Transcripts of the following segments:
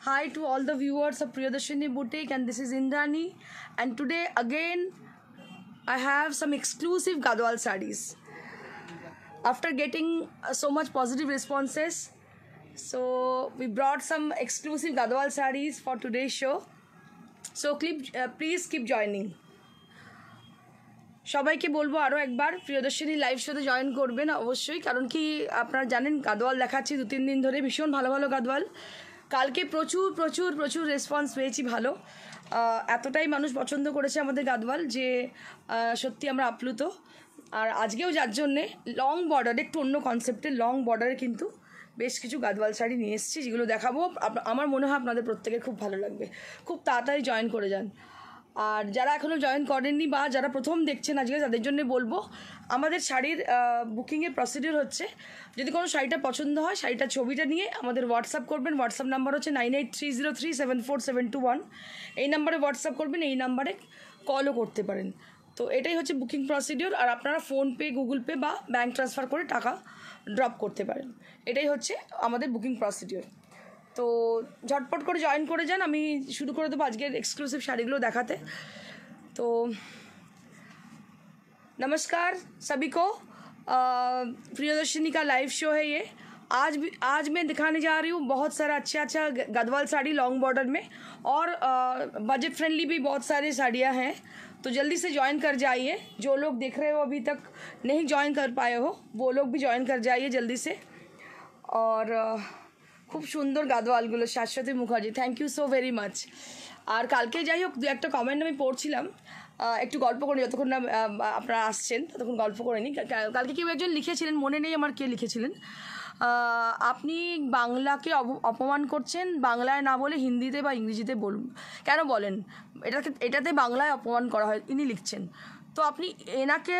Hi to all the viewers of Priyadarshini Boutique, and this is Indrani, and today again I have some exclusive Gadwal sarees. After getting so much positive responses, so we brought some exclusive Gadwal sarees for today's show. So please keep joining. সবাইকে বলবো আরও একবার Priyadarshini live শোতে join করবেন অবশ্যই, কারণ কি আপনারা জানেন গাদওয়াল দেখাচ্ছি 2-3 দিন ধরে, ভীষণ ভালো ভালো গাদওয়াল। কালকে প্রচুর প্রচুর প্রচুর রেসপন্স পেয়েছি ভালো, এতটাই মানুষ পছন্দ করেছে আমাদের গাদওয়াল যে সত্যি আমরা আপ্লুত। আর আজকেও যার জন্যে লং বর্ডারে, একটু অন্য কনসেপ্টের লং বর্ডারে কিন্তু বেশ কিছু গাদওয়াল শাড়ি নিয়ে এসেছি, যেগুলো দেখাবো। আমার মনে হয় আপনাদের প্রত্যেকের খুব ভালো লাগবে। খুব তাড়াতাড়ি জয়েন করে যান। আর যারা এখনও জয়েন করেননি বা যারা প্রথম দেখছেন আজকে, তাদের জন্য বলবো আমাদের শাড়ির বুকিংয়ের প্রসিডিওর হচ্ছে, যদি কোনো শাড়িটা পছন্দ হয় শাড়িটার ছবিটা নিয়ে আমাদের হোয়াটসঅ্যাপ করবেন। হোয়াটসঅ্যাপ নাম্বার হচ্ছে 9830374721। এই নাম্বারে হোয়াটসঅ্যাপ করবেন, এই নাম্বারে কলও করতে পারেন। তো এটাই হচ্ছে বুকিং প্রসিডিওর। আর আপনারা ফোনপে, গুগল পে বা ব্যাঙ্ক ট্রান্সফার করে টাকা ড্রপ করতে পারেন। এটাই হচ্ছে আমাদের বুকিং প্রসিডিওর। তো ঝটপট করে জয়েন করে যান। আমি শুরু করে দেবো আজকের এক্সক্লুসিव শাড়িগুলো দেখাতে। तो नमस्कार सभी को, प्रियदर्शनी का लाइव शो है ये। आज मैं दिखाने जा रही हूँ बहुत सारा अच्छा गदवाल साड़ी लॉन्ग बॉर्डर में, और बजट फ्रेंडली भी बहुत सारी साड़ियाँ हैं। तो जल्दी से ज्वाइन कर जाइए। जो लोग देख रहे हो अभी तक नहीं ज्वाइन कर पाए हो, वो लोग भी ज्वाइन कर जाइए जल्दी से। और খুব সুন্দর গাদওয়ালগুলো, Shashwati Mukherjee, thank you so very much. আর কালকে যাই হোক 2-1টা কমেন্ট আমি পড়ছিলাম, একটু গল্প করে, যতক্ষণ না আপনারা আসছেন ততক্ষণ গল্প করে নিই। কালকে কেউ একজন লিখেছিলেন, মনে নেই আমার কে লিখেছিলেন, আপনি বাংলাকে অপমান করছেন, বাংলায় না বলে হিন্দিতে বা ইংরেজিতে বলুন। কেন বলেন? এটাতে বাংলায় অপমান করা হয়, ইনি লিখছেন। তো আপনি এনাকে,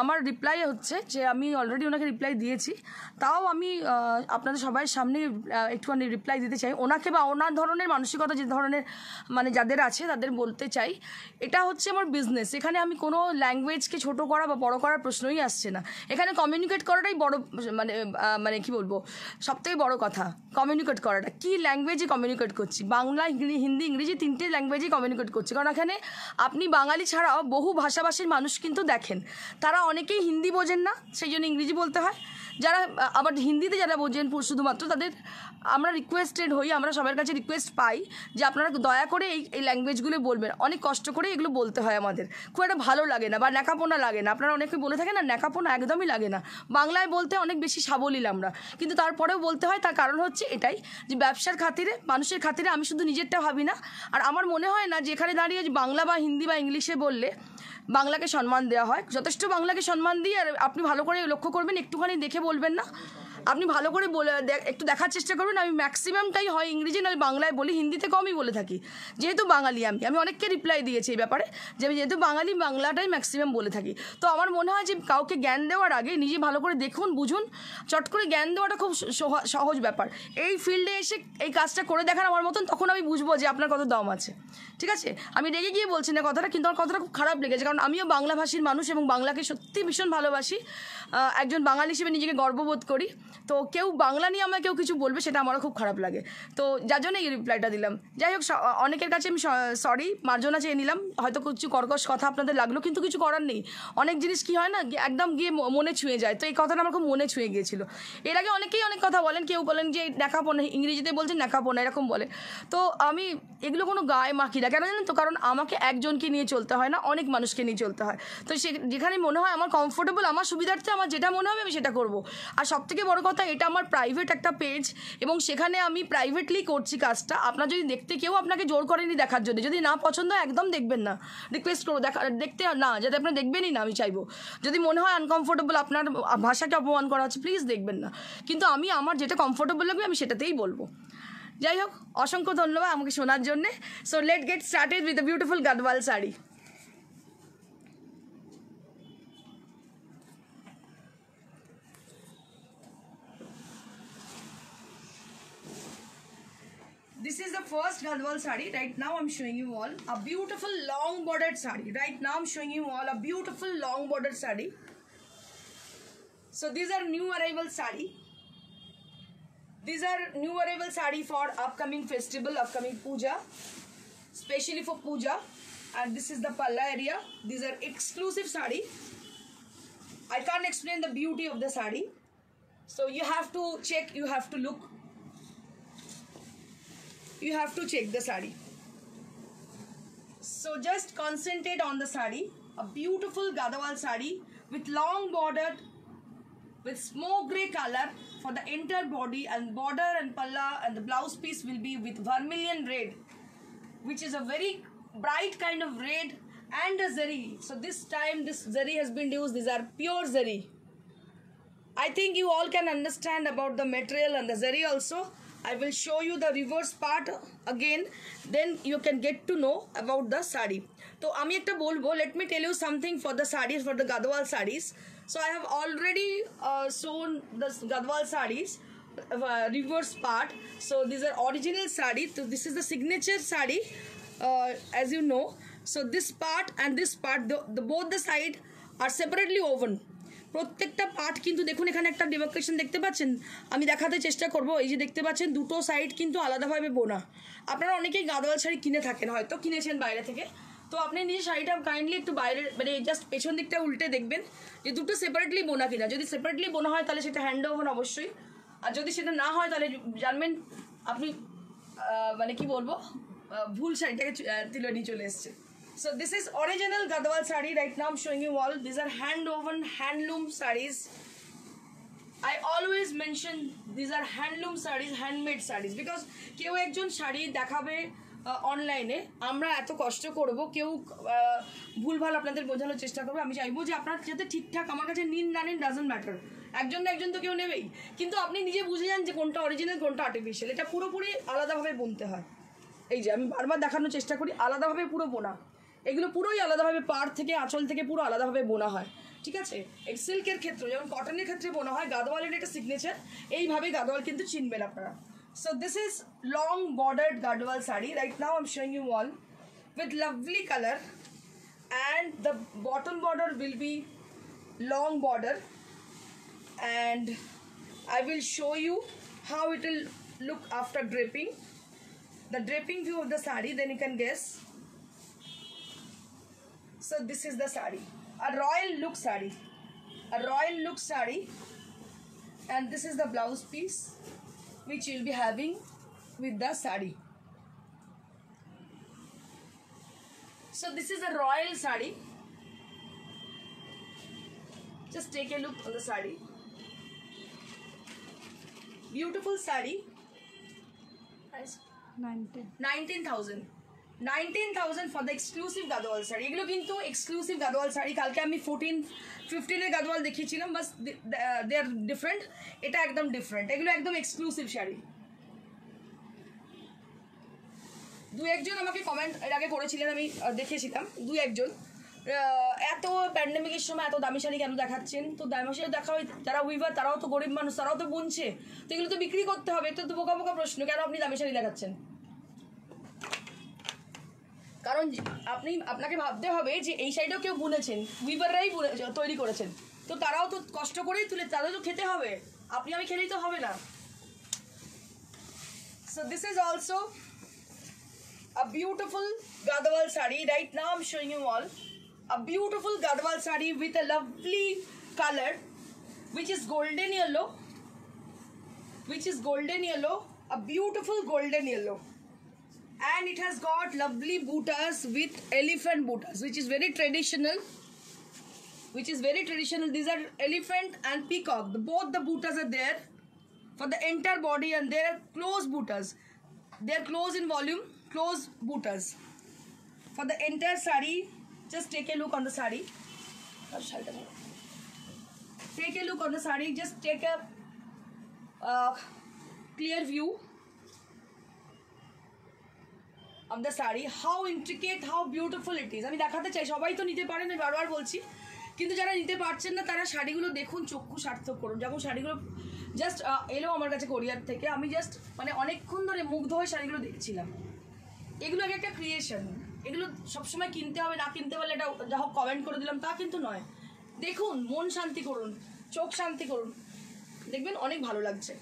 আমার রিপ্লাই হচ্ছে যে আমি অলরেডি ওনাকে রিপ্লাই দিয়েছি, তাও আমি আপনাদের সবার সামনে একটুখানি রিপ্লাই দিতে চাই ওনাকে, বা ওনার ধরনের মানসিকতা যে ধরনের মানে যাদের আছে তাদের বলতে চাই, এটা হচ্ছে আমার বিজনেস। এখানে আমি কোনো ল্যাঙ্গুয়েজকে ছোট করা বা বড় করার প্রশ্নই আসছে না। এখানে কমিউনিকেট করাটাই বড়, মানে কি বলবো, সবথেকে বড় কথা কমিউনিকেট করাটা। কি ল্যাঙ্গুয়েজে কমিউনিকেট করছি? বাংলা, হিন্দি, ইংরেজি, 3টে ল্যাঙ্গুয়েজেই কমিউনিকেট করছি। কারণ এখানে আপনি বাঙালি ছাড়াও বহু ভাষাভাষীর মানুষ কিন্তু দেখেন, তারা অনেকেই হিন্দি বোঝেন না, সেই জন্য ইংরেজি বলতে হয়। যারা আবার হিন্দিতে যারা বোঝেন শুধুমাত্র, তাদের আমরা রিকোয়েস্টেড হই, আমরা সবার কাছে রিকোয়েস্ট পাই যে আপনারা দয়া করে এই ল্যাঙ্গুয়েজগুলো বলবেন। অনেক কষ্ট করে এগুলো বলতে হয় আমাদের, খুব একটা ভালো লাগে না বা ন্যাকাপোনা লাগে না। আপনারা অনেকে বলে থাকেন না, ন্যাকাপোনা একদমই লাগে না। বাংলায় বলতে অনেক বেশি সাবলীল আমরা, কিন্তু তারপরেও বলতে হয়। তার কারণ হচ্ছে এটাই যে ব্যবসার খাতিরে, মানুষের খাতিরে আমি শুধু নিজেরটা ভাবি না। আর আমার মনে হয় না যে এখানে দাঁড়িয়ে বাংলা বা হিন্দি বা ইংলিশে বললে বাংলাকে সম্মান দেওয়া হয়। যথেষ্ট বাংলাকে সম্মান দিয়ে, আর আপনি ভালো করে লক্ষ্য করবেন, একটুখানি দেখে বলবেন না, আপনি ভালো করে একটু দেখার চেষ্টা করবেন। আমি ম্যাক্সিমামটাই হয় ইংরেজি নয় বাংলায় বলি, হিন্দিতে কমই বলে থাকি, যেহেতু বাঙালি। আমি অনেককে রিপ্লাই দিয়েছি এই ব্যাপারে যে আমি যেহেতু বাঙালি, বাংলাটাই ম্যাক্সিমাম বলে থাকি। তো আমার মনে হয় যে কাউকে জ্ঞান দেওয়ার আগে নিজে ভালো করে দেখুন, বুঝুন। চট করে জ্ঞান দেওয়াটা খুব সহজ ব্যাপার। এই ফিল্ডে এসে এই কাজটা করে দেখান আমার মতন, তখন আমি বুঝবো যে আপনার কত দম আছে। ঠিক আছে, আমি রেগে গিয়ে বলছি না কথাটা, কিন্তু আমার কথাটা খুব খারাপ লেগেছে, কারণ আমিও বাংলা ভাষীর মানুষ এবং বাংলাকে সত্যি ভীষণ ভালোবাসি। একজন বাঙালি হিসেবে নিজেকে গর্ববোধ করি। তো কেউ বাংলা নিয়ে আমাকে কেউ কিছু বলবে, সেটা আমারও খুব খারাপ লাগে। তো যার জন্য এই রিপ্লাইটা দিলাম। যাই হোক, অনেকের কাছে আমি সরি, মার্জনা চেয়ে নিলাম। হয়তো কিছু কর্কশ কথা আপনাদের লাগলো, কিন্তু কিছু করার নেই। অনেক জিনিস কি হয় না, একদম গিয়ে মনে ছুঁয়ে যায়। তো এই কথাটা আমার খুব মনে ছুঁয়ে গিয়েছিল। এর আগে অনেকেই অনেক কথা বলেন, কেউ বলেন যে ন্যাকাপোনা, ইংরেজিতে বলছেন ন্যাকাপোনা, এরকম বলে। তো আমি এগুলো কোনো গায়ে মাখি না। কেন জানেন তো? কারণ আমাকে একজনকে নিয়ে চলতে হয় না, অনেক মানুষকে নিয়ে চলতে হয়। তো যেখানে মনে হয় আমার কমফোর্টেবল, আমার সুবিধার্থে আমার যেটা মনে হবে আমি সেটা করব। আর সবথেকে বড় কথা, এটা আমার প্রাইভেট একটা পেজ, এবং সেখানে আমি প্রাইভেটলি করছি কাজটা। আপনার যদি দেখতে, কেউ আপনাকে জোর করেনি দেখার জন্য। যদি না পছন্দ হয় একদম দেখবেন না, রিকোয়েস্ট করবো দেখতে না, যাতে আপনার দেখবেনই না আমি চাইবো। যদি মনে হয় আনকমফোর্টেবল, আপনার ভাষাকে অপমান করা হচ্ছে, প্লিজ দেখবেন না। কিন্তু আমি আমার যেটা কমফোর্টেবল লাগবে আমি সেটাতেই বলবো। যাই হোক, অসংখ্য ধন্যবাদ আমাকে শোনার জন্যে। So late get started with the beautiful Gadwal sari. This is the first Gadwal sari. Right now I'm showing you all a beautiful long bordered sari. Right now I'm showing you all a beautiful long bordered sari. So these are new arrival sari. These are new arrival sari for upcoming festival, upcoming puja, specially for puja. And this is the palla area. These are exclusive sari. I can't explain the beauty of the sari. So you have to check, you have to look, you have to check the sari. So just concentrate on the sari. A beautiful Gadwal sari with long border, with smoke grey color for the entire body, and border and palla and the blouse piece will be with vermilion red, which is a very bright kind of red, and a zari. So this time this zari has been used. These are pure zari. I think you all can understand about the material and the zari also. I will show you the reverse part again, then you can get to know about the sari. So আমি একটা বলবো, let me tell you something for the sarees, for the Gadwal sarees. So I have already shown the Gadwal sarees reverse part. So these are original sari. So this is the signature sari, as you know. So this part and this part, the both the side are separately woven. প্রত্যেকটা part কিন্তু দেখুন এখানে একটা ডেমোক্রেশন দেখতে পাচ্ছেন, আমি দেখাতে চেষ্টা করব। এই যে দেখতে পাচ্ছেন দুটো সাইড কিন্তু আলাদাভাবে বোনা। আপনারা অনেকেই গাদোয়াল শাড়ি কিনে থাকেন, হয়তো কিনেছেন বাইরে থেকে, তো আপনি নিজে শাড়িটা কাইন্ডলি একটু বাইরে মানে জাস্ট পেছন দিকটা উল্টে দেখবেন যে দুটো সেপারেটলি বোনা কিনা। যদি সেপারেটলি বোনা হয় তাহলে সেটা হ্যান্ড ওভার অবশ্যই, আর যদি সেটা না হয় তাহলে জানবেন আপনি মানে কি বলবো ভুল শাড়িটাকে তুলে নিয়ে চলে এসছে। So this is original Gadwal sari. Right now I'm showing you all. These are hand woven handloom sarees. I always mention these are handloom sarees, handmade sarees, because কেউ একজন শাড়ি দেখাবে অনলাইনে, আমরা এত কষ্ট করব, কেউ ভুলভাল আপনাদের বোঝানোর চেষ্টা করবে। আমি চাইবো যে আপনারা যাতে ঠিকঠাক আমার কাছে নিন না নিন ডাজন্ট ম্যাটার, একজন না একজন তো কেউ নেবেই, কিন্তু আপনি নিজে বুঝে যান যে কোনটা অরিজিনাল কোনটা আর্টিফিশিয়াল। এটা পুরোপুরি আলাদাভাবে বুনতে হয়। এই যে আমি বারবার দেখানোর চেষ্টা করি, আলাদাভাবে পুরো বোনা, এগুলো পুরোই আলাদাভাবে পাড় থেকে আঁচল থেকে পুরো আলাদাভাবে বোনা হয়, ঠিক আছে। এই সিল্কের ক্ষেত্রে যেমন কটনের ক্ষেত্রে বোনা হয়, গাদওয়ালের একটা সিগনেচার, এইভাবে গাদওয়াল কিন্তু চিনবেন আপনারা। So this is long bordered Gadwal sari. Right now I am showing you all with lovely color, and the bottom border will be long border, and I will show you how it will look after draping, the draping view of the sari, then you can guess. So this is the sari, a royal look sari, a royal look sari, and this is the blouse piece which you will be having with the sari. So this is a royal sari. Just take a look on the sari. Beautiful sari. Price 19,000. 19,000 for the exclusive Gadwal sari. এগুলো কিন্তু exclusive Gadwal sari. কালকে আমি 14-15 এর Gadwal দেখিয়েছিলাম, বাস they are different. এটা একদম different. এগুলো একদম exclusive শাড়ি। দু একজন আমাকে কমেন্ট এর আগে করেছিলেন, আমি দেখেছিলাম দু একজন, এত প্যান্ডেমিকের সময় এত দামি শাড়ি কেন দেখাচ্ছেন? তো দামি শাড়ি দেখা হয়, যারা উইভার তারাও তো গরিব মানুষ, তারাও তো বুনছে, তো এগুলো তো বিক্রি করতে হবে। এটা তো বোকা বোকা প্রশ্ন, কেন আপনি দামি শাড়ি দেখাচ্ছেন? কারণ আপনাকে ভাবতে হবে যে এই শাড়িটাও কেউ বুনেছেন, উইভাররাই তৈরি করেছেন, তো তারাও তো কষ্ট করেই তুলে, তাদের তো খেতে হবে, আপনি আমি খেলেই তো হবে না। So this is also a beautiful Gadwal sari. Right now I'm showing you all a beautiful Gadwal sari with a lovely color which is golden yellow, which is golden yellow, a beautiful golden yellow, and it has got lovely bootas with elephant bootas, which is very traditional, which is very traditional. These are elephant and peacock, both the bootas are there for the entire body, and there are close bootas, they are close in volume, close bootas for the entire sari. Just take a look on the sari. Take a look on the sari. Just take a clear view of the sari. How intricate, how beautiful it is. আমি দেখাতে চাই, সবাই তো নিতে পারেন, আমি বারবার বলছি, কিন্তু যারা নিতে পারছেন না তারা শাড়িগুলো দেখুন, চক্ষু সার্থক করুন। যখন শাড়িগুলো জাস্ট এলো আমার কাছে কোরিয়ার থেকে, আমি জাস্ট মানে অনেকক্ষণ ধরে মুগ্ধ হয়ে শাড়িগুলো দেখছিলাম। এগুলো একটা ক্রিয়েশন, এগুলো সবসময় কিনতে হবে, না কিনতে পারলে এটা যা হোক কমেন্ট করে দিলাম তা কিন্তু নয়। দেখুন, মন শান্তি করুন, চোখ শান্তি করুন, দেখবেন অনেক ভালো লাগছে।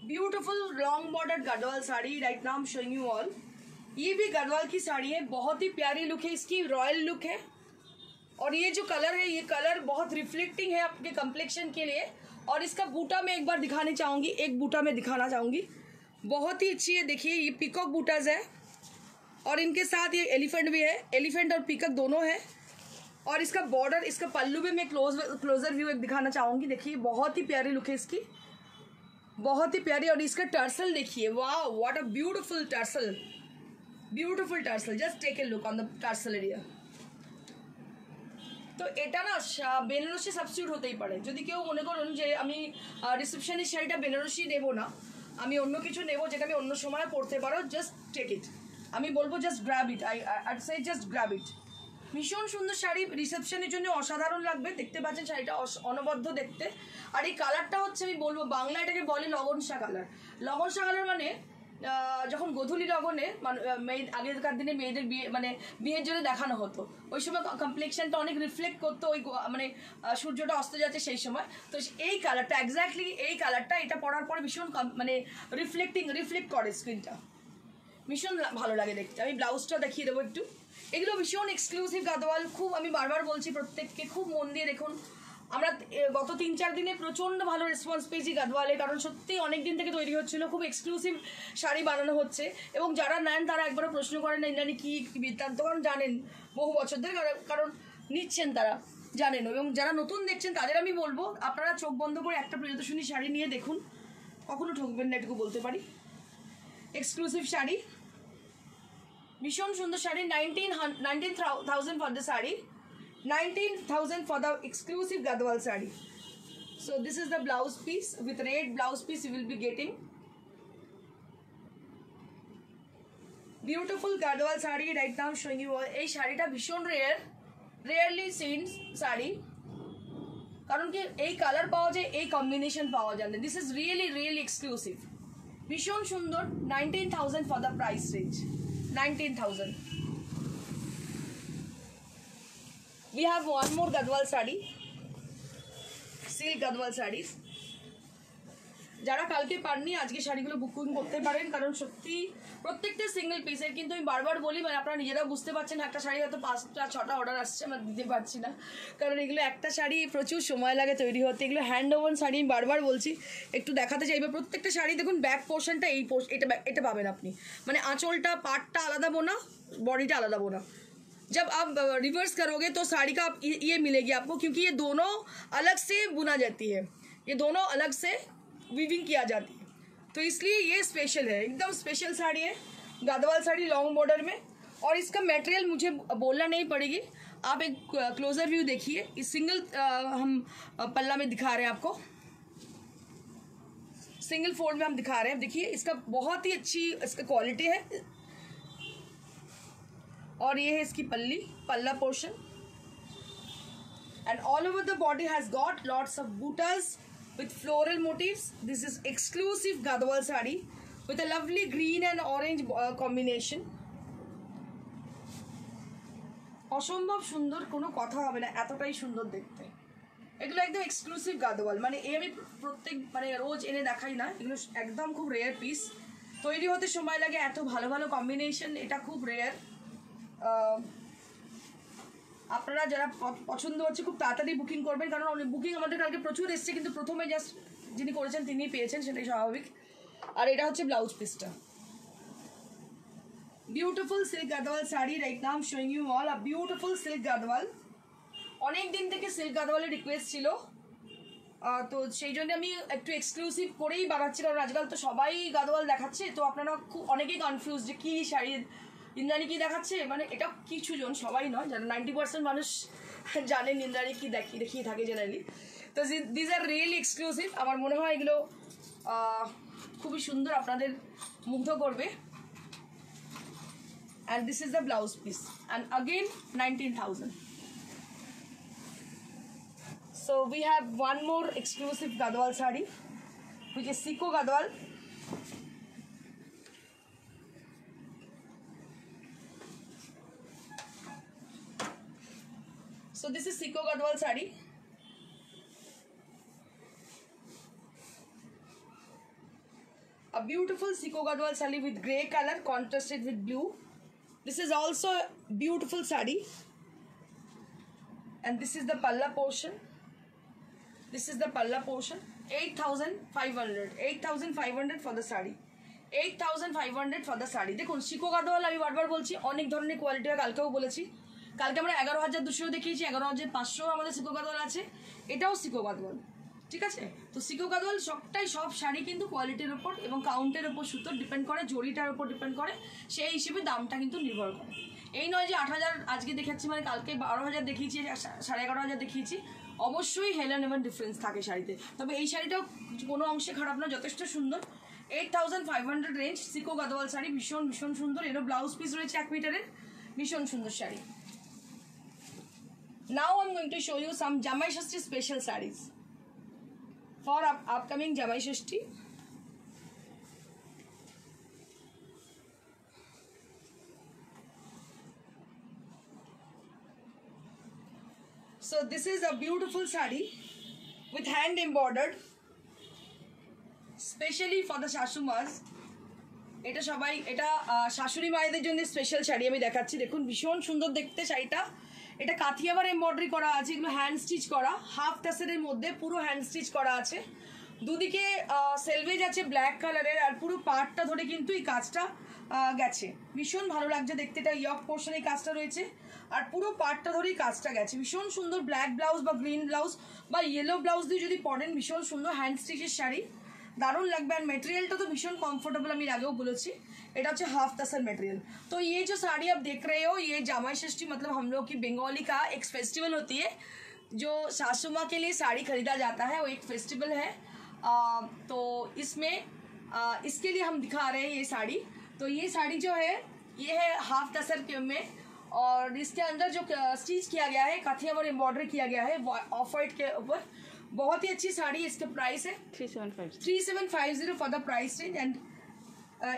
Beautiful long border Garhwal sari right now I am showing you all. ये भी गढ़वाल की साड़ी है, बहुत ही प्यारी लुक है इसकी, रॉयल लुक है। और ये जो कलर है, ये कलर बहुत रिफ्लेक्टिंग है आपके कम्प्लेक्शन के लिए। और इसका बूटा मैं एक बार दिखाने चाहूँगी, एक बूटा मैं दिखाना चाहूँगी, बहुत ही अच्छी है। देखिए ये पीकॉक बूटाज है और इनके साथ ये एलिफेंट भी है, एलिफेंट और पीकॉक दोनों है। और इसका बॉर्डर, इसका पल्लू भी मैं क्लोजर व्यू एक दिखाना चाहूँगी। देखिए बहुत ही प्यारी लुक है इसकी, बहुत ही प्यारी। और इसका टर्सल देखिए, वाह what a beautiful tassel, beautiful tassel. Just take a look on the tassel area. তো এটা না বেনারসি সাবস্টিটিউট হতেই পারে। যদি কেউ মনে করুন যে আমি রিসেপশনের শাড়িটা বেনারসি নেব না, আমি অন্য কিছু নেব যেটা আমি অন্য সময় পরতে পারো, জাস্ট টেক ইট। আমি বলবো just grab it, I say just grab it. ভীষণ সুন্দর শাড়ি, রিসেপশনের জন্য অসাধারণ লাগবে। দেখতে পাচ্ছেন শাড়িটা অনবদ্য দেখতে। আর এই কালারটা হচ্ছে, আমি বলবো বাংলা এটাকে বলে লগনসা কালার। লগনসা কালার মানে যখন গোধূলি লগনে আগেকার দিনে মেয়েদের বিয়ে মানে বিয়ের জন্য দেখানো হতো, ওই সময় কমপ্লেক্সনটা অনেক রিফ্লেক্ট করতো, ওই মানে সূর্যটা অস্ত যাচ্ছে সেই সময়। তো এই কালারটা এক্স্যাক্টলি, এই কালারটা এটা পরার পরে ভীষণ মানে রিফ্লেক্ট করে স্ক্রিনটা, ভীষণ ভালো লাগে দেখতে। আমি ব্লাউজটা দেখিয়ে দেবো একটু। এগুলো ভীষণ এক্সক্লুসিভ গাদোয়াল, খুব আমি বারবার বলছি প্রত্যেককে খুব মন দিয়ে দেখুন। আমরা গত 3-4 দিনে প্রচণ্ড ভালো রেসপন্স পেয়েছি গাদোয়ালে, কারণ সত্যি অনেক দিন থেকে তৈরি হচ্ছিল, খুব এক্সক্লুসিভ শাড়ি বানানো হচ্ছে। এবং যারা নেন তারা একবারও প্রশ্ন করেন না ইন্দ্রাণী কী বৃত্তান্ত, কারণ জানেন বহু বছর ধরে, কারণ নিচ্ছেন তারা জানেন। এবং যারা নতুন দেখছেন তাদের আমি বলবো আপনারা চোখ বন্ধ করে একটা প্রিয়দর্শিনী শাড়ি নিয়ে দেখুন, কখনো ঠকবেন না, এটুকু বলতে পারি। এক্সক্লুসিভ শাড়ি, ভীষণ সুন্দর sari. 19,000 for the sari, 19,000 for the exclusive Gadwal sari. So this is the blouse piece, with red blouse piece you will be getting. Beautiful Gadwal sari right now showing you all. এই শাড়িটা ভীষণ rarely seen শাড়ি, কারণ কি এই colour পাওয়া যায়, এই combination পাওয়া যায় না। দিস ইজ রিয়েলি এক্সক্লুসিভ, ভীষণ সুন্দর। 19,000 for the price range, 19,000. We have one more Gadwal sari, silk Gadwal sarees. যারা কালকে পাননি আজকে শাড়িগুলো বুকিং করতে পারেন, কারণ সত্যি প্রত্যেকটা সিঙ্গেল পিসের, কিন্তু আমি বারবার বলি মানে আপনারা নিজেরাও বুঝতে পারছেন, একটা শাড়ি হয়তো 5-6টা অর্ডার আসছে, আমরা দিতে পারছি না, কারণ এগুলো একটা শাড়ি প্রচুর সময় লাগে তৈরি হতে। এগুলো হ্যান্ড ওভেন শাড়ি, আমি বারবার বলছি একটু দেখাতে চাইবে। প্রত্যেকটা শাড়ি দেখুন, ব্যাক পোর্শনটা এটা পাবেন আপনি, মানে আঁচলটা পাটটা আলাদা বোনা, বডিটা আলাদা বোনা। जब आप रिवर्स करोगे तो साड़ी का ये मिलेगी आपको, क्योंकि ये दोनों अलग से बुना जाती है, ये दोनों अलग से वीविंग किया जाती है, तो इसलिए ये स्पेशल है, एकदम स्पेशल साड़ी है गादवाल साड़ी लॉन्ग बॉर्डर में। और इसका मटेरियल मुझे बोलना नहीं पड़ेगी, आप एक क्लोजर व्यू देखिए। इस सिंगल हम पल्ला में दिखा रहे हैं आपको, सिंगल फोल्ड में हम दिखा रहे हैं। देखिए इसका बहुत ही अच्छी इसका क्वालिटी है। और ये है इसकी पल्ला portion, and all over the body has got lots of butas with floral motifs. This is exclusive Gadwal sari with a lovely green and orange combination. অসম্ভব সুন্দর, কোনো কথা হবে না, এতটাই সুন্দর দেখতে। এগুলো একদম এক্সক্লুসিভ গাদওয়াল, মানে এই আমি প্রত্যেক মানে রোজ এনে দেখাই না, এগুলো একদম খুব রেয়ার পিস, তৈরি হতে সময় লাগে, এত ভালো ভালো কম্বিনেশন, এটা খুব রেয়ার। আপনারা যারা পছন্দ হচ্ছে খুব তাড়াতাড়ি বুকিং করবেন, কারণ বুকিং আমাদের কালকে প্রচুর এসছে, কিন্তু প্রথমে জাস্ট যিনি করেছেন তিনিই পেয়েছেন, সেটাই স্বাভাবিক। আর এটা হচ্ছে ব্লাউজ পিসটা। Beautiful silk Gadwal sari right now I am showing you all a beautiful silk Gadwal. অনেক দিন থেকে সিল্ক গাদওয়ালের রিকোয়েস্ট ছিল, তো সেই জন্য আমি একটু এক্সক্লুসিভ করেই বানাচ্ছি, কারণ আজকাল তো সবাই গাদওয়াল দেখাচ্ছে, তো আপনারা খুব অনেকেই কনফিউজ যে কী শাড়ি ইন্দ্রাণী কী দেখাচ্ছে, মানে এটা কিছু জন, সবাই নয়, যারা 90% মানুষ জানেন ইন্দ্রাণী কী দেখিয়ে থাকে জেনারেলি। তো দিস আর রিয়েলি এক্সক্লুসিভ, আমার মনে হয় এগুলো খুবই সুন্দর, আপনাদের মুগ্ধ করবে। And this is the blouse piece, and again 19,000. So we have one more exclusive Gadwal sari, which is Siko Gadwal. So this is Siko Gadwal sari. A beautiful Siko Gadwal sari with grey color contrasted with blue. This is also a beautiful sari. And this is the palla portion. This is the palla portion. 8,500. 8,500 for the sari. 8,500 for the sari. দেখুন Siko Gadwal আমি বারবার বলছি অনেক ধরনের quality হয়, কালকেও বলেছি। কালকে আমরা 11,200 দেখিয়েছি, 11,500 আমাদের Siko Gadwal আছে, এটাও Siko Gadwal, ঠিক আছে। তো Siko Gadwal সব শাড়ি কিন্তু কোয়ালিটির উপর এবং কাউন্টের উপর সুতোর ডিপেন্ড করে, জরিটার উপর ডিপেন্ড করে, সেই হিসেবে দামটা কিন্তু নির্ভর করে। এই নয় যে 8,000 আজকে দেখাচ্ছি মানে কালকে 12,000 দেখিয়েছি, 11,500 দেখিয়েছি, অবশ্যই হেলেন এবং ডিফারেন্স থাকে শাড়িতে। তবে এই শাড়িটাও কোনো অংশে খারাপ না, যথেষ্ট সুন্দর। 8,500 রেঞ্জ Siko Gadwal শাড়ি, ভীষণ ভীষণ সুন্দর। এরও ব্লাউজ পিস রয়েছে 1 মিটারের, ভীষণ সুন্দর sari. Now I'm going to show you some Jamai Shashti special sarees for upcoming Jamai Shashti. So this is a beautiful saree with hand embroidered, specially for the Shashumas. এটা সবাই, এটা শাশুড়ি মায়েদের জন্য স্পেশাল শাড়ি আমি দেখাচ্ছি। দেখুন ভীষণ সুন্দর দেখতে শাড়িটা। এটা কাথিয়াবার এমব্রয়ডারি করা আছে, এগুলো হ্যান্ড স্টিচ করা, হাফ টাসেলের মধ্যে পুরো হ্যান্ড স্টিচ করা আছে। দুদিকে সেলভেজ আছে ব্ল্যাক কালারের, আর পুরো পার্টটা ধরে কিন্তু এই কাজটা গেছে, ভীষণ ভালো লাগছে দেখতে। এটা ইয়ক পোর্শনে এই কাজটা রয়েছে, আর পুরো পার্টটা ধরেই কাজটা গেছে, ভীষণ সুন্দর। ব্ল্যাক ব্লাউজ বা গ্রিন ব্লাউজ বা ইয়েলো ব্লাউজ দিয়ে যদি পরেন, ভীষণ সুন্দর হ্যান্ড স্টিচের শাড়ি, दारुण लगता है। मटेरियल तो भीषण कंफर्टेबल, আমি আগেও বলেছি এটা হচ্ছে हाफ तसर मटेरियल। तो ये जो साड़ी आप देख रहे हो, ये जामाई षष्ठी मतलब हम लोग की बंगाली का एक फेस्टिवल होती है, जो सासू माँ के लिए साड़ी खरीदा जाता है, वो एक फेस्टिवल है। तो इसमें इसके लिए हम दिखा रहे हैं ये साड़ी। तो ये साड़ी जो है ये है हाफ तसर के में, और इसके अंदर जो स्टिच किया गया है काथिया और एम्ब्रॉयडरी किया गया है ऑफ वाइट के ऊपर, बहुत ही अच्छी साड़ी। इसका प्राइस है 3750 for the price range, and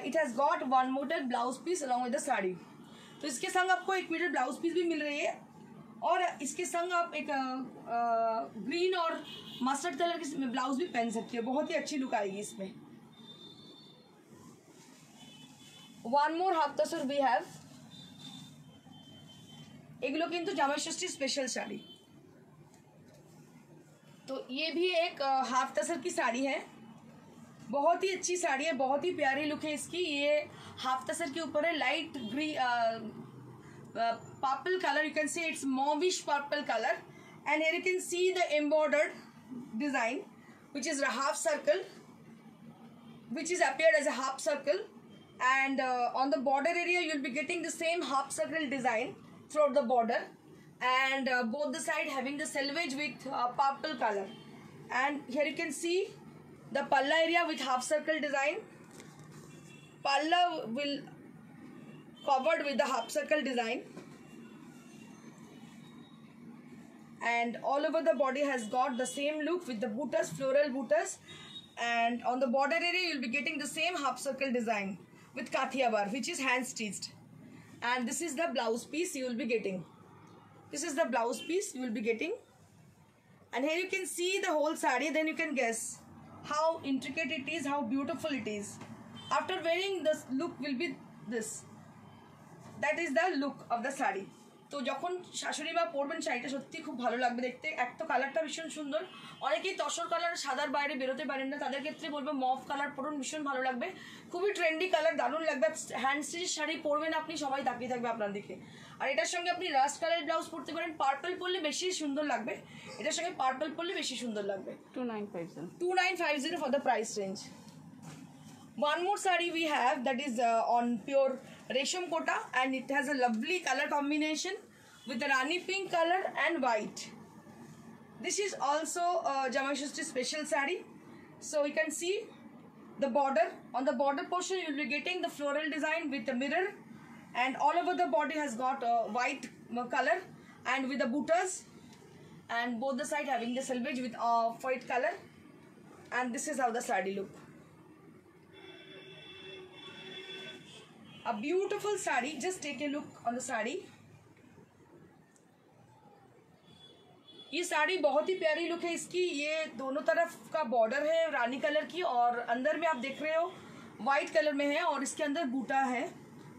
it has got 1 meter blouse piece along with the sari. तो इसके संग आपको 1 मीटर ब्लाउज पीस भी मिल रही है, और इसके संग आप एक ग्रीन और मस्टर्ड कलर की ब्लाउज भी पहन सकती हो, बहुत ही अच्छी लुक आएगी इसमें। One more half tussar we have, এগুলো কিন্তু জামাই ষষ্ঠী স্পেশাল শাড়ি। तो ये भी एक हाफ तसर की साड़ी है, बहुत ही अच्छी साड़ी है, बहुत ही प्यारी लुक है इसकी। ये हाफ तसर के ऊपर है light green purple colour, you can see it's mauvish purple colour, and here you can see the embroidered design which is a half circle, which is appeared as a half circle, and on the border area you will be getting the same half circle design throughout the border, and both the side having the selvage with purple color. And here you can see the palla area with half circle design. Palla will covered with the half circle design, and all over the body has got the same look with the buttas, floral buttas, and on the border area you will be getting the same half circle design with kathiya bar, which is hand stitched. And this is the blouse piece you will be getting. This is the blouse piece you will be getting, and here you can see the whole saree, then you can guess how intricate it is, how beautiful it is. After wearing, this look will be this, that is the look of the saree. তো যখন শাশুড়ি মা পরবেন শাড়িটা সত্যি খুব ভালো লাগবে দেখতে। এক তো কালারটা ভীষণ সুন্দর, অনেকেই তসর কালার সাদার বাইরে বেরোতে পারেন না, তাদের ক্ষেত্রে বলবো মফ কালার পরুন, ভীষণ ভালো লাগবে, খুবই ট্রেন্ডি কালার, দারুণ লাগবে। হ্যান্ড স্টিচ শাড়ি পরবেন আপনি, সবাই তাকিয়ে থাকবে আপনার দিকে। আর এটার সঙ্গে আপনি রাস্ট কালার ব্লাউজ পরতে পারেন, পার্পল পরলে বেশি সুন্দর লাগবে, এটার সঙ্গে পার্পল পরলে বেশি সুন্দর লাগবে। 2950 for the price range. One more saree we have that is on pure resham kota, and it has a lovely color combination with the rani pink color and white. This is also Jamai Shashti special saree. So you can see the border, on the border portion you will be getting the floral design with the mirror, and all over the body has got a white color and with the buttas, and both the side having the selvage with white color, and this is how the saree look. A beautiful saree, just take a look on the saree. ये साड़ी बहुत ही प्यारी look है इसकी। ये दोनों तरफ का border है रानी कलर की, और अंदर में आप देख रहे हो वाइट कलर में है और इसके अंदर बूटा है।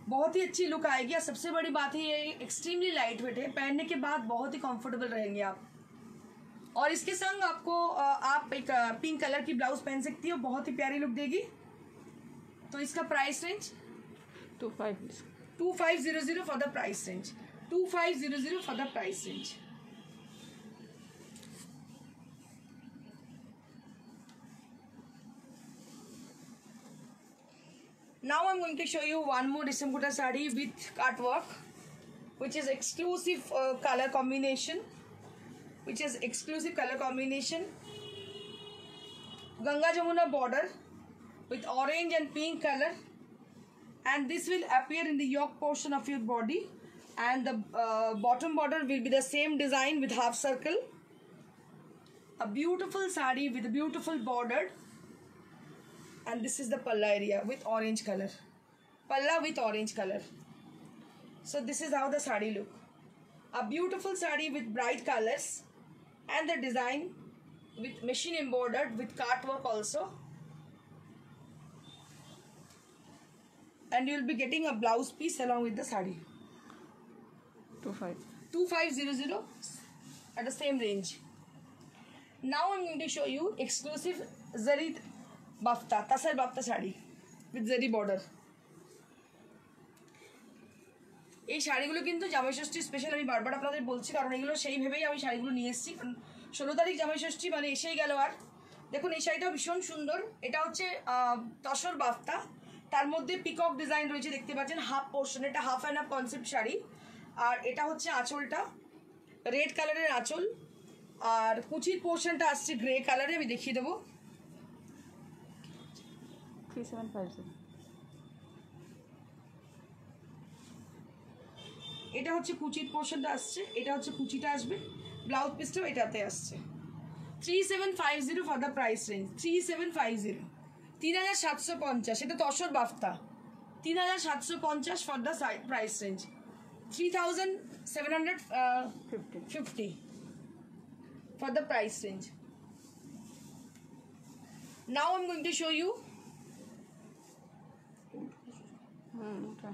बहुत ही अच्छी लुक आएगी। और सबसे बड़ी बात है ये एक्सट्रीमली लाइट वेट है, पहनने के बाद बहुत ही कंफर्टेबल रहेंगे आप। और इसके संग आपको आप एक पिंक कलर की ब्लाउज पहन सकती हो, बहुत ही प्यारी लुक देगी। तो इसका price range 2500 for the price range, 2500 for the price range. Now I'm going to show you one more Resam Kutta sari with cut work, which is exclusive color combination. Ganga Jamuna border with orange and pink color, and this will appear in the yoke portion of your body, and the bottom border will be the same design with half circle. A beautiful sari with a beautiful border. And this is the palla area with orange color. Palla with orange color. So this is how the sari look. A beautiful sari with bright colors, and the design with machine embroidered with cut work also. And you will be getting a blouse piece along with the sari. 2500 at the same range. Now I'm going to show you exclusive zari বাফতা, তাসার বাফতা sari with Jerry border. এই শাড়িগুলো কিন্তু জামাই ষষ্ঠী special, আমি বারবার আপনাদের বলছি, কারণ এগুলো সেই ভেবেই আমি শাড়িগুলো নিয়ে এসেছি। কারণ 16 তারিখ জামাই ষষ্ঠী মানে এসেই গেল। আর দেখুন এই শাড়িটাও ভীষণ সুন্দর। এটা হচ্ছে তসর বাফতা, তার মধ্যে পিকক ডিজাইন রয়েছে, দেখতে পাচ্ছেন হাফ পোর্শন। এটা half and half concept sari. আর এটা হচ্ছে আঁচলটা, রেড কালারের আঁচল, আর কুচির পোর্শনটা আসছে গ্রে কালারে। আমি দেখিয়ে দেবো। 3750 এটা হচ্ছে কুচির পোর্শনটা আসছে, এটা হচ্ছে কুচিটা আসবে, ব্লাউজ পিসটাও এটাতে আসছে। 3750 ফর দ্য প্রাইস রেঞ্জ, 3750, 3750। এটা tussar বাফতা, 3750 for the price range, 3750 for the price range. Now I'm going to show you okay.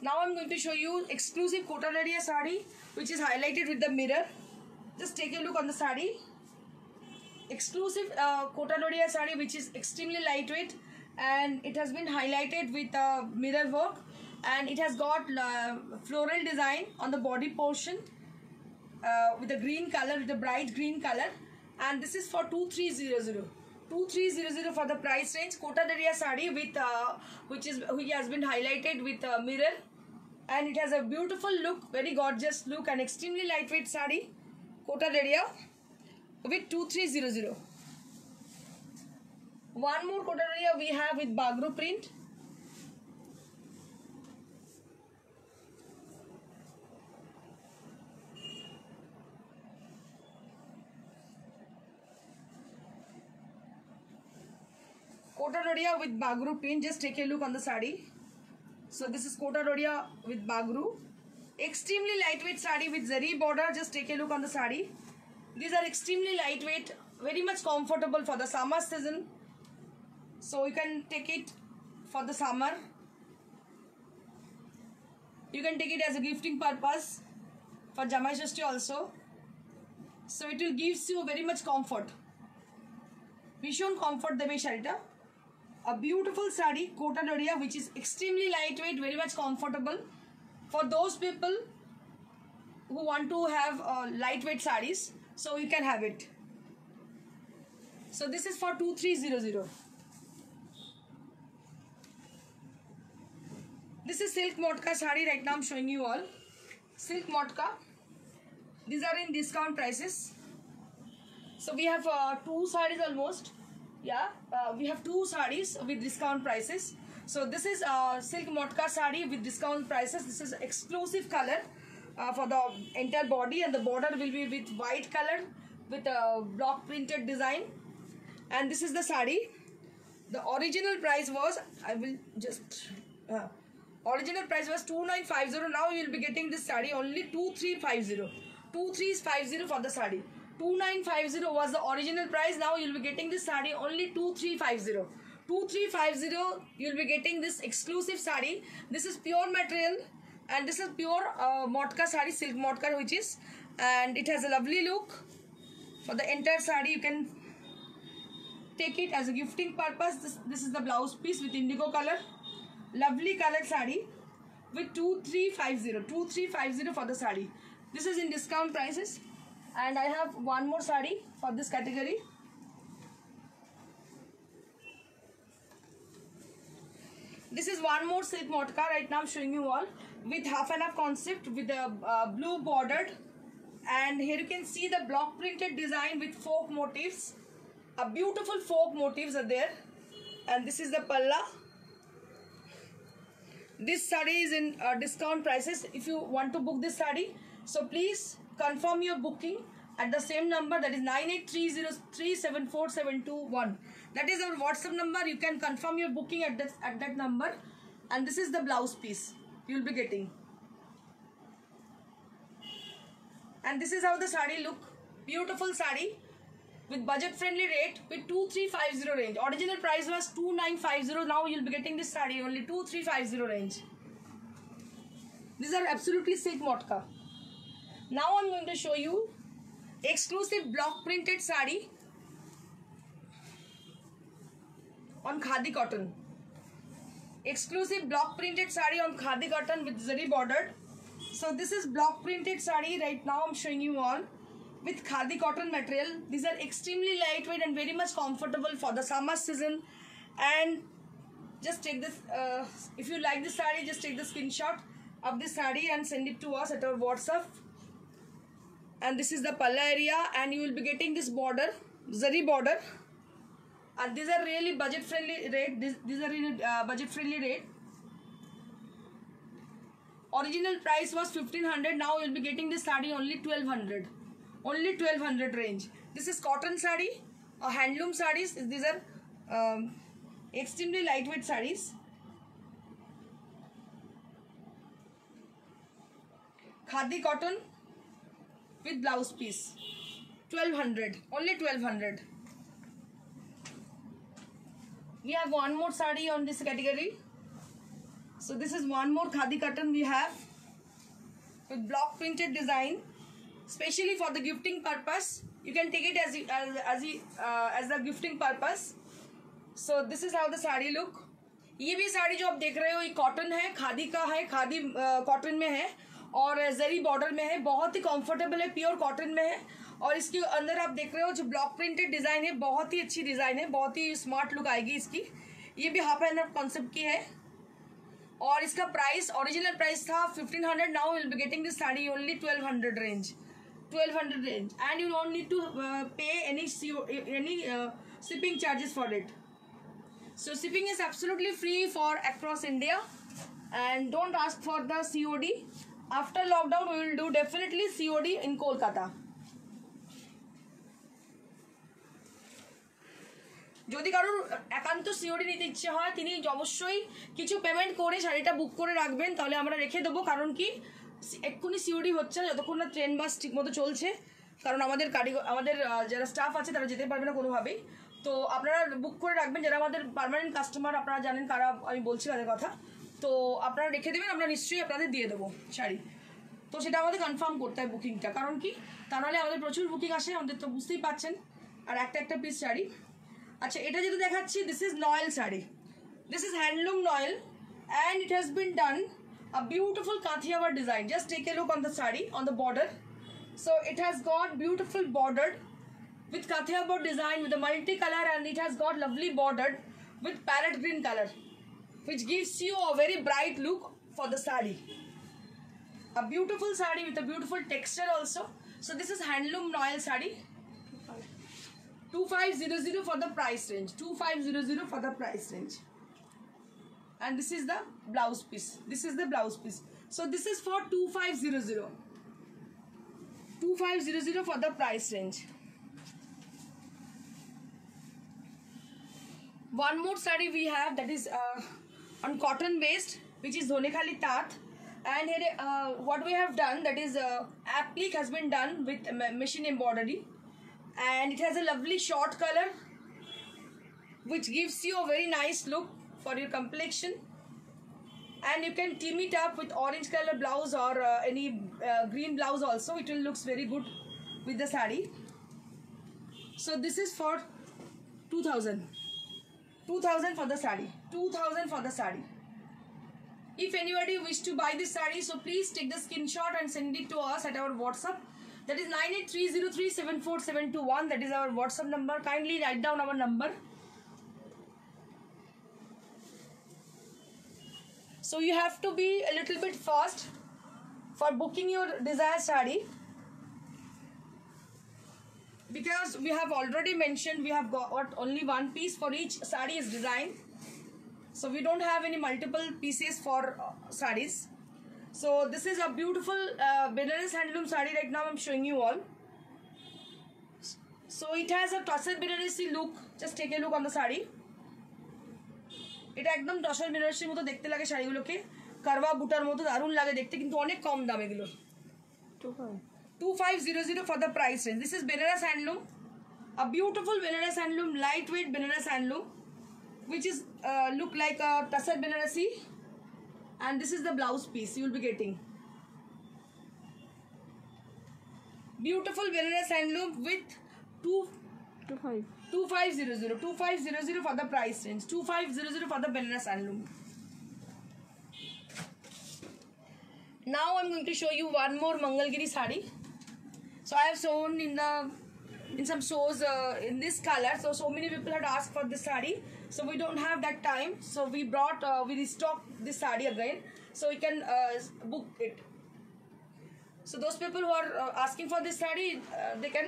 Now I'm going to show you exclusive Kotalaria sari, which is highlighted with the mirror. Just take a look on the sari. Exclusive Kotalaria sari, which is extremely lightweight, and it has been highlighted with mirror work, and it has got floral design on the body portion with a green color, with a bright green color, and this is for 2300. 2300 for the price range. Kotalaria sari with which has been highlighted with mirror, and it has a beautiful look, very gorgeous look, and extremely lightweight sari. Kotalaria with 2300. One more Kotalaria we have with Bagru print. Kotalaria with Bagru print. Just take a look on the sari. So this is Kotalaria with Bagru. Extremely lightweight sari with zari border. Just take a look on the sari. These are extremely lightweight, very much comfortable for the summer season. So you can take it for the summer. You can take it as a gifting purpose for Jamai Shashti also. So it will gives you very much comfort. Vishon comfort debe sharita. A beautiful sari, Kotalaria, which is extremely lightweight, very much comfortable for those people who want to have lightweight saris. So you can have it. So this is for 2300. This is silk motka sari. Right now I'm showing you all silk motka. These are in discount prices. So we have two saris almost. Yeah, we have two saris with discount prices. So this is silk motka sari with discount prices. This is exclusive color for the entire body, and the border will be with white color with a block printed design. And this is the sari. The original price was, I will just original price was 2950. Now you will be getting this sari only 2350. 2350 for the sari. 2950 was the original price. Now you'll be getting this sari only 2350. 2350 you'll be getting this exclusive sari. This is pure material and this is pure motka sari, silk motka which is, and it has a lovely look. For the entire sari you can take it as a gifting purpose. This is the blouse piece with indigo color, lovely colored sari with 2350 for the sari. This is in discount prices. And I have one more sari for this category. This is one more silk motka. Right now I'm showing you all with half and half concept with the blue bordered, and here you can see the block printed design with folk motifs. A beautiful folk motifs are there, and this is the palla. This sari is in discount prices. If you want to book this sari, so please confirm your booking at the same number, that is 9830374721. That is our WhatsApp number. You can confirm your booking at that number. And this is the blouse piece you will be getting. And this is how the sari look. Beautiful sari with budget friendly rate with 2350 range. Original price was 2950. Now you will be getting this sari only 2350 range. These are absolutely silk motka. Now I'm going to show you exclusive block printed sari on khadi cotton. Exclusive block printed sari on khadi cotton with zari bordered. So this is block printed sari. Right now I'm showing you all with khadi cotton material. These are extremely lightweight and very much comfortable for the summer season. And just take this, if you like this sari, just take the screenshot of this sari and send it to us at our WhatsApp. And this is the palla area, and you will be getting this border, zari border. And these are really budget friendly rate. These are in budget friendly rate. Original price was 1500. Now you will be getting this sari only 1200. Only 1200 range. This is cotton sari, handloom saris. These are extremely lightweight saris. Khadi cotton with blouse piece. 1200. Only 1200. We have one more sari on this category. So this is one more khadi cotton we have with block printed design, specially for the gifting purpose. You can take it as the gifting purpose. So this is how the sari look. ये भी साड़ी जो आप देख रहे हो ये cotton है, खादी का है, खादी कॉटन में है और जरी बॉर्डर में है, बहुत ही कंफर्टेबल है, प्योर कॉटन में है। और इसके अंदर आप देख रहे हो जो ब्लॉक प्रिंटेड डिजाइन है, बहुत ही अच्छी डिजाइन है, बहुत ही स्मार्ट लुक आएगी इसकी। ये भी हाफ एंड हाफ कॉन्सेप्ट की है और इसका प्राइस, ओरिजिनल प्राइस था 1500. Now will be getting this sari only 1200 range, 1200 range, and you don't need to pay any shipping charges for it. So shipping is absolutely free for across India, and don't ask for the COD. After lockdown we will do definitely COD in Kolkata. যদি কারোর একান্ত COD নিতে ইচ্ছে হয় তিনি অবশ্যই কিছু payment করে শাড়িটা বুক করে রাখবেন, তাহলে আমরা রেখে দেবো। কারণ কি এক্ষুনি সিওডি হচ্ছে না যতক্ষণ না ট্রেন বাস ঠিকমতো চলছে, কারণ আমাদের যারা স্টাফ আছে তারা যেতে পারবে না কোনোভাবেই। তো আপনারা বুক করে রাখবেন, যারা আমাদের পার্মানেন্ট কাস্টমার আপনারা জানেন কারা আমি বলছি তাদের কথা। তো আপনারা রেখে দেবেন, আমরা নিশ্চয়ই আপনাদের দিয়ে দেবো শাড়ি। তো সেটা আমাদের কনফার্ম করতে হয় বুকিংটা, কারণ কি তা নাহলে আমাদের প্রচুর বুকিং আসে, আমাদের তো বুঝতেই পারছেন। আর একটা পিস শাড়ি। আচ্ছা, এটা যেটা দেখাচ্ছি this is Noel sari, this is handloom Noel and it has been done a beautiful Kathiawar design. Just take a look on the sari, on the border. So it has got beautiful bordered with Kathiawar design with a multicolor, and it has got lovely bordered with parrot green color, which gives you a very bright look for the sari. A beautiful sari with a beautiful texture also. So this is handloom noil sari. 2500 for the price range. 2500 for the price range. And this is the blouse piece. This is the blouse piece. So this is for 2500. 2500 for the price range. One more saree we have that is on cotton based, which is Dhonekhali Tat, And here what we have done, that is applique has been done with machine embroidery, and it has a lovely short color which gives you a very nice look for your complexion. And you can team it up with orange color blouse or any green blouse also. It will looks very good with the sari. So this is for 2000 for the sari. 2000 for the sari. If anybody wish to buy this sari, so please take the screenshot and send it to us at our WhatsApp. That is 9830374721. That is our WhatsApp number. Kindly write down our number. So you have to be a little bit fast for booking your desired sari, because we have already mentioned we have got only one piece for each sari is designed. So we don't have any multiple pieces for saris. So this is a beautiful Benares handloom sari right now I'm showing you all. So it has a tussar Benaresi look. Just take a look on the sari. এটা একদম টসর বেনারসির মতো দেখতে লাগে শাড়িগুলোকে, কারবা বুটার মতো দারুণ লাগে দেখতে, কিন্তু অনেক কম দাম এগুলো। 2500 for the price range. This is Benares handloom, a beautiful Benares handloom, lightweight Benares handloom, which is look like a tussar Benaresi, and this is the blouse piece you will be getting. Beautiful Benares handloom with 2500 for the price range. 2500 for the Benares handloom. Now I'm going to show you one more Mangalgiri sari. So I have shown in some shows in this color. So many people had asked for this sari. So we don't have that time. So we restocked this sari again. So you can book it. So those people who are asking for this sari, they can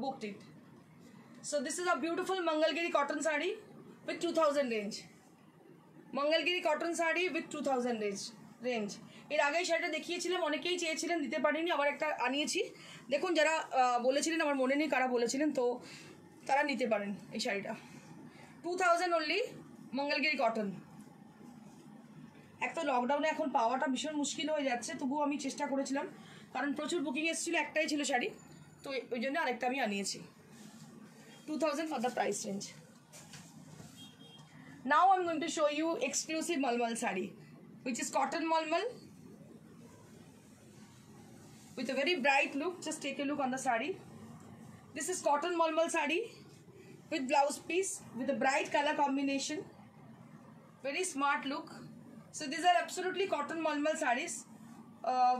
book it. So this is a beautiful Mangalgiri cotton sari with 2000 range. Mangalgiri cotton sari with 2000 range. এর আগে শাড়িটা দেখিয়েছিলাম, অনেকেই চেয়েছিলেন, দিতে পারিনি, আবার একটা আনিয়েছি। দেখুন যারা বলেছিলেন, আমার মনে নেই কারা বলেছিলেন, তো তারা নিতে পারেন এই শাড়িটা। 2000 অনলি মঙ্গলগিরি কটন। এক তো লকডাউনে এখন পাওয়াটা ভীষণ মুশকিল হয়ে যাচ্ছে, তবুও আমি চেষ্টা করেছিলাম, কারণ প্রচুর বুকিং এসেছিলো, একটাই ছিল শাড়ি, তো ওই জন্য আরেকটা আমি আনিয়েছি। 2000 for the price range. Now I'm going to show you exclusive Malmal sari, which is cotton Malmal with a very bright look. Just take a look on the sari. This is cotton Malmal sari with blouse piece with a bright color combination. Very smart look. So these are absolutely cotton Malmal saris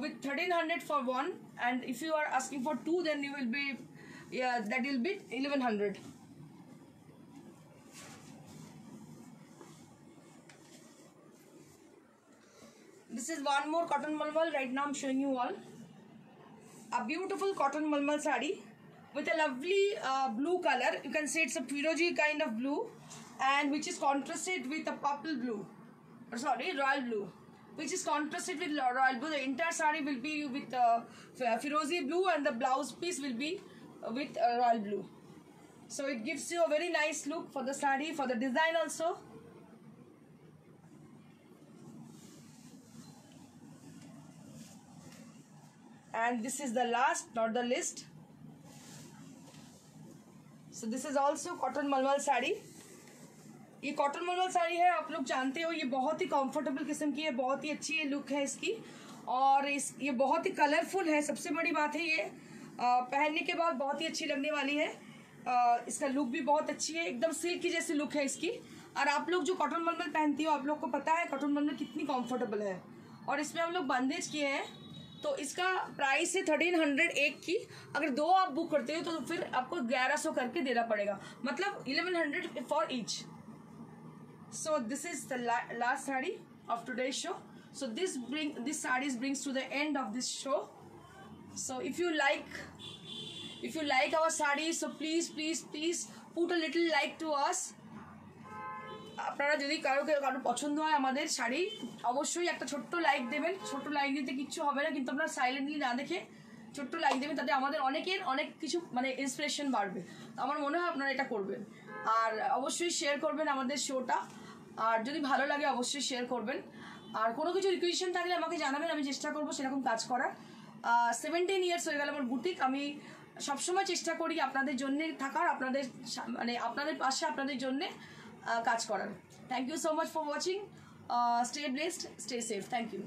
with 1300 for one, and if you are asking for two, then you will be, yeah, that will be 1100. This is one more cotton malmal. Right now I'm showing you all a beautiful cotton malmal sari with a lovely blue color. You can say it's a Firozi kind of blue, and which is contrasted with a purple blue, sorry, royal blue, which is contrasted with royal blue. The entire sari will be with Firozi blue, and the blouse piece will be with royal blue. So it gives you a very nice look for the sari, for the design also. And this is the last, not the least. So this is also cotton malmal sari. ये cotton मलमल साड़ी है, आप लोग जानते हो, ये बहुत ही comfortable किस्म की है, बहुत ही अच्छी ये लुक है इसकी, और ये बहुत ही कलरफुल है। सबसे बड़ी बात है ये पहनने के बाद बहुत ही अच्छी लगने वाली है। इसका लुक भी बहुत अच्छी है, एकदम सिल्क की जैसी लुक है इसकी। और आप लोग जो कॉटन मलमल पहनती हो, आप लोग को पता है कॉटन मलमल कितनी कंफर्टेबल है, और इसमें हम लोग बंदेज किए हैं। तो इसका प्राइस है 1300 एक की। अगर दो आप बुक करते हो तो फिर आपको 1100 करके देना पड़ेगा, मतलब 1100 for each. So this is the last sari of today's show. So this sarees brings to the end of this show. So if you like our sarees, so please put a little like to us. আপনারা যদি কারো পছন্দ হয় আমাদের শাড়ি, অবশ্যই একটা ছোট্ট like দেবেন। ছোট্ট লাইক দিতে কিচ্ছু হবে না, কিন্তু আপনারা সাইলেন্টলি না দেখে ছোট্ট লাইক দেবেন, তাতে আমাদের অনেক কিছু মানে ইন্সপিরেশন বাড়বে। আমার মনে হয় আপনারা এটা করবেন। আর অবশ্যই শেয়ার করবেন আমাদের শোটা, আর যদি ভালো লাগে অবশ্যই শেয়ার করবেন। আর কোনো কিছু রিকুয়েশন থাকলে আমাকে জানাবেন, আমি চেষ্টা করবো সেরকম কাজ করার। 17 ইয়ার্স হয়ে গেল আমার বুটিক। আমি সবসময় চেষ্টা করি আপনাদের জন্যে থাকার, আপনাদের মানে আপনাদের পাশে আপনাদের জন্যে কাজ করার। Thank you so much for watching. Stay blessed, stay safe. Thank you.